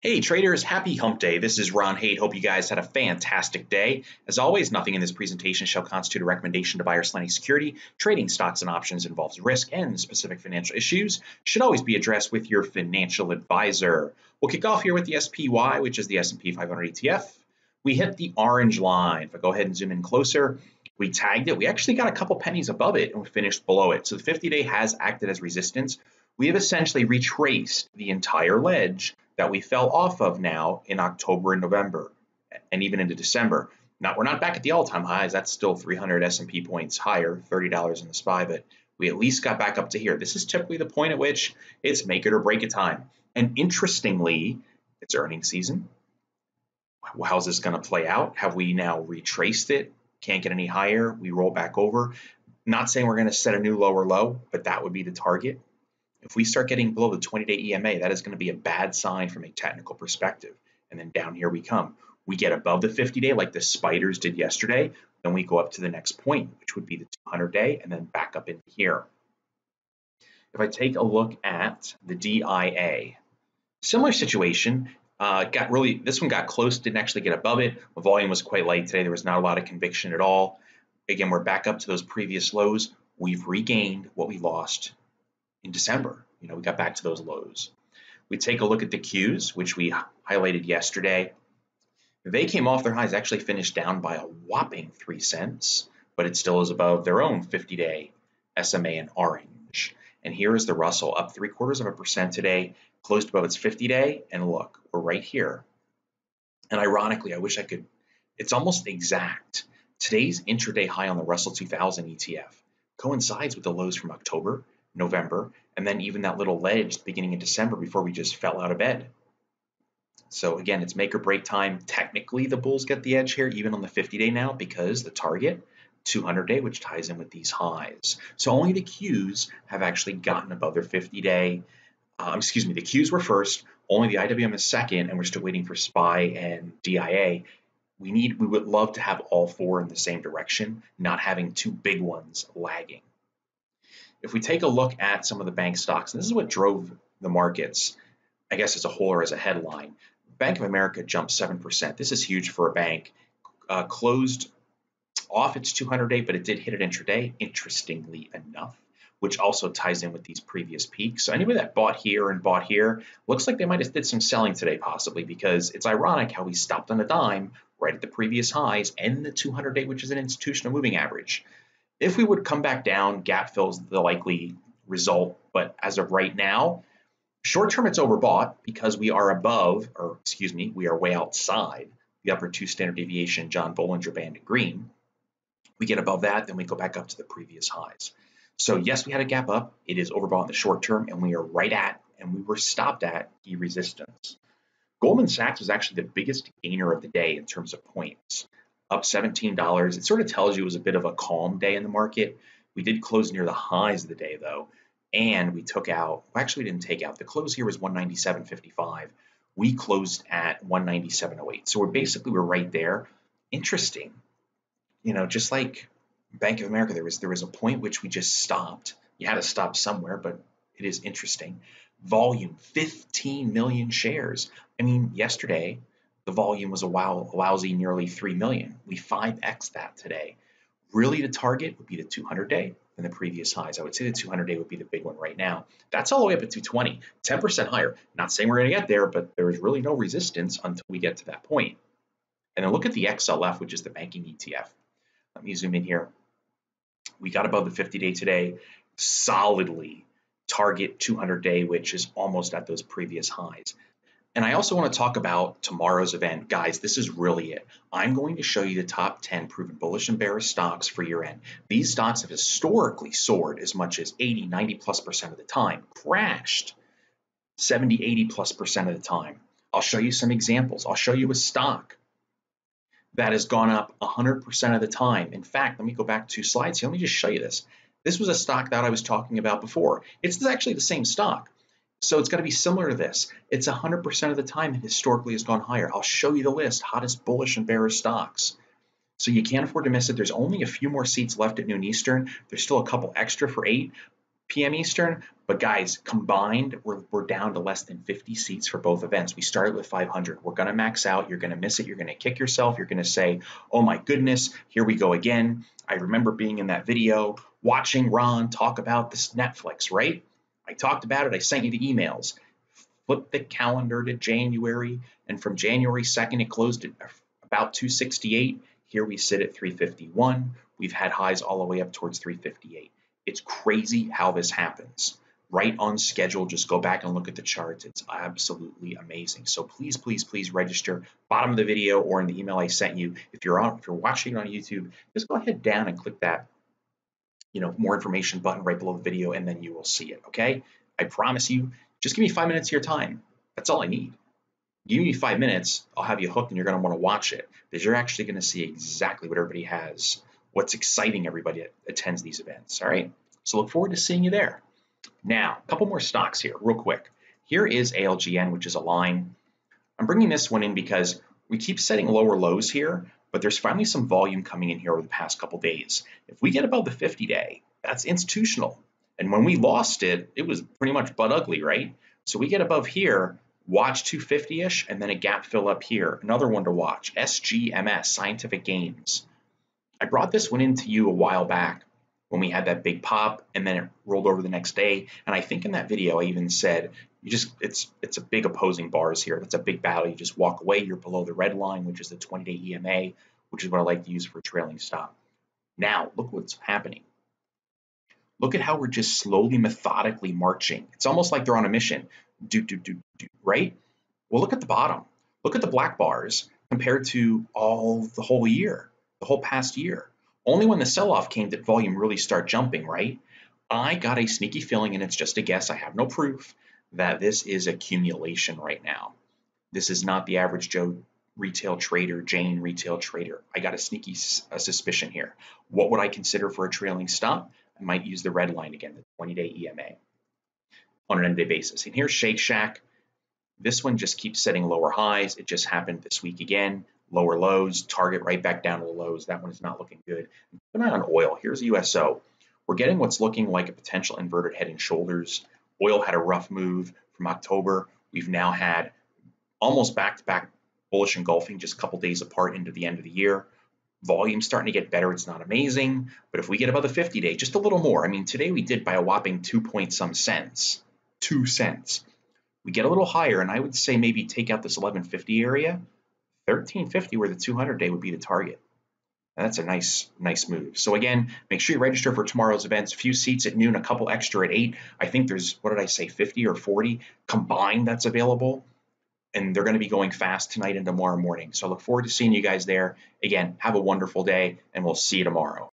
Hey traders, happy hump day. This is Ron Haight. Hope you guys had a fantastic day. As always, nothing in this presentation shall constitute a recommendation to buy or sell any security. Trading stocks and options involves risk and specific financial issues. Should always be addressed with your financial advisor. We'll kick off here with the SPY, which is the S&P 500 ETF. We hit the orange line. If I go ahead and zoom in closer, we tagged it. We actually got a couple pennies above it and we finished below it. So the 50-day has acted as resistance. We have essentially retraced the entire ledge that we fell off of now in October and November and even into December. Now, we're not back at the all-time highs. That's still 300 S&P points higher, $30 in the SPY, but we at least got back up to here. This is typically the point at which it's make it or break it time. And interestingly, it's earnings season. How's this going to play out? Have we now retraced it? Can't get any higher. We roll back over. Not saying we're going to set a new lower low, but that would be the target. If we start getting below the 20-day EMA, that is going to be a bad sign from a technical perspective. And then down here we come. We get above the 50-day like the spiders did yesterday. Then we go up to the next point, which would be the 200-day, and then back up into here. If I take a look at the DIA, similar situation. This one got close, didn't actually get above it. The volume was quite light today. There was not a lot of conviction at all. Again, we're back up to those previous lows. We've regained what we lost in December. We got back to those lows. We take a look at the Qs, which we highlighted yesterday. They came off their highs, actually finished down by a whopping 3 cents, but it still is above their own 50-day SMA in orange. And here is the Russell, up 0.75% today, closed above its 50-day, and look, we're right here. And ironically, I wish I could, it's almost exact. Today's intraday high on the Russell 2000 ETF coincides with the lows from October, November, and then even that little ledge beginning in December before we just fell out of bed. So again, it's make or break time. Technically, the bulls get the edge here, even on the 50-day now, because the target, 200-day, which ties in with these highs. So only the Qs have actually gotten above their 50-day. The Qs were first, only the IWM is second, and we're still waiting for SPY and DIA. We would love to have all four in the same direction, not having two big ones lagging. If we take a look at some of the bank stocks, and this is what drove the markets, I guess as a whole or as a headline, Bank of America jumped 7%. This is huge for a bank. Closed off its 200-day, but it did hit it intraday, interestingly enough, which also ties in with these previous peaks. So anybody that bought here and bought here, looks like they might have did some selling today possibly, because it's ironic how we stopped on a dime right at the previous highs and the 200-day, which is an institutional moving average. If we would come back down, gap fills the likely result, but as of right now, short term it's overbought because we are we are way outside the upper two standard deviation John Bollinger Band in green. We get above that, then we go back up to the previous highs. So yes, we had a gap up. It is overbought in the short term, and we are right at, and we were stopped at key resistance. Goldman Sachs was actually the biggest gainer of the day in terms of points, up $17. It sort of tells you it was a bit of a calm day in the market. We did close near the highs of the day though, and we took out, actually we didn't take out, the close here was 197.55. We closed at 197.08. So we're right there. Interesting. Just like Bank of America, there was a point which we just stopped. You had to stop somewhere, but it is interesting. Volume, 15 million shares. I mean, yesterday, the volume was a lousy nearly 3 million. We 5x that today. Really, the target would be the 200-day and the previous highs. I would say the 200-day would be the big one right now. That's all the way up at 220, 10% higher. Not saying we're going to get there, but there is really no resistance until we get to that point. And then look at the XLF, which is the banking ETF. Let me zoom in here. We got above the 50-day today, solidly target 200-day, which is almost at those previous highs. And I also want to talk about tomorrow's event. Guys, this is really it. I'm going to show you the top 10 proven bullish and bearish stocks for year end. These stocks have historically soared as much as 80, 90+% of the time, crashed 70, 80+% of the time. I'll show you some examples. I'll show you a stock that has gone up 100% of the time. In fact, let me go back 2 slides here. Let me just show you this. This was a stock that I was talking about before. It's actually the same stock. So it's got to be similar to this. It's 100% of the time it historically has gone higher. I'll show you the list, hottest bullish and bearish stocks. So you can't afford to miss it. There's only a few more seats left at noon Eastern. There's still a couple extra for 8. p.m. Eastern. But guys, combined, we're down to less than 50 seats for both events. We started with 500. We're going to max out. You're going to miss it. You're going to kick yourself. You're going to say, oh my goodness, here we go again. I remember being in that video, watching Ron talk about this Netflix, right? I talked about it. I sent you the emails. Flip the calendar to January, and from January 2nd, it closed at about 268. Here we sit at 351. We've had highs all the way up towards 358. It's crazy how this happens. Right on schedule. Just go back and look at the charts. It's absolutely amazing. So please, please, please register. Bottom of the video or in the email I sent you. If you're watching it on YouTube, just go ahead down and click that, more information button right below the video, and then you will see it. Okay? I promise you. Just give me 5 minutes of your time. That's all I need. Give me 5 minutes, I'll have you hooked and you're going to want to watch it because you're actually going to see exactly what everybody has, what's exciting everybody that attends these events. All right. So look forward to seeing you there. Now, a couple more stocks here real quick. Here is ALGN, which is a line. I'm bringing this one in because we keep setting lower lows here, but there's finally some volume coming in here over the past couple days. If we get above the 50-day, that's institutional. And when we lost it, it was pretty much butt ugly, right? So we get above here, watch 250-ish, and then a gap fill up here. Another one to watch, SGMS, Scientific Games. I brought this one into you a while back when we had that big pop, and then it rolled over the next day. And I think in that video, I even said, it's a big opposing bars here. That's a big battle. You just walk away. You're below the red line, which is the 20-day EMA, which is what I like to use for a trailing stop. Now, look what's happening. Look at how we're just slowly, methodically marching. It's almost like they're on a mission. Right? Well, look at the bottom. Look at the black bars compared to the whole year, the whole past year. Only when the sell-off came did volume really start jumping, right? I got a sneaky feeling, and it's just a guess, I have no proof, that this is accumulation right now. This is not the average Joe retail trader, Jane retail trader. I got a sneaky suspicion here. What would I consider for a trailing stop? I might use the red line again, the 20-day EMA on an end-day basis. And here's Shake Shack. This one just keeps setting lower highs. It just happened this week again. Lower lows, target right back down to the lows. That one is not looking good. Keep an eye on oil. Here's USO. We're getting what's looking like a potential inverted head and shoulders. Oil had a rough move from October. We've now had almost back-to-back bullish engulfing just a couple days apart into the end of the year. Volume's starting to get better. It's not amazing, but if we get above the 50-day, just a little more. I mean, today we did by a whopping 2 point some cents. 2 cents. We get a little higher, and I would say maybe take out this 1150 area. 1350, where the 200-day would be the target. And that's a nice move. So again, make sure you register for tomorrow's events. A few seats at noon, a couple extra at 8. I think there's, 50 or 40 combined that's available. And they're going to be going fast tonight and tomorrow morning. So I look forward to seeing you guys there. Again, have a wonderful day, and we'll see you tomorrow.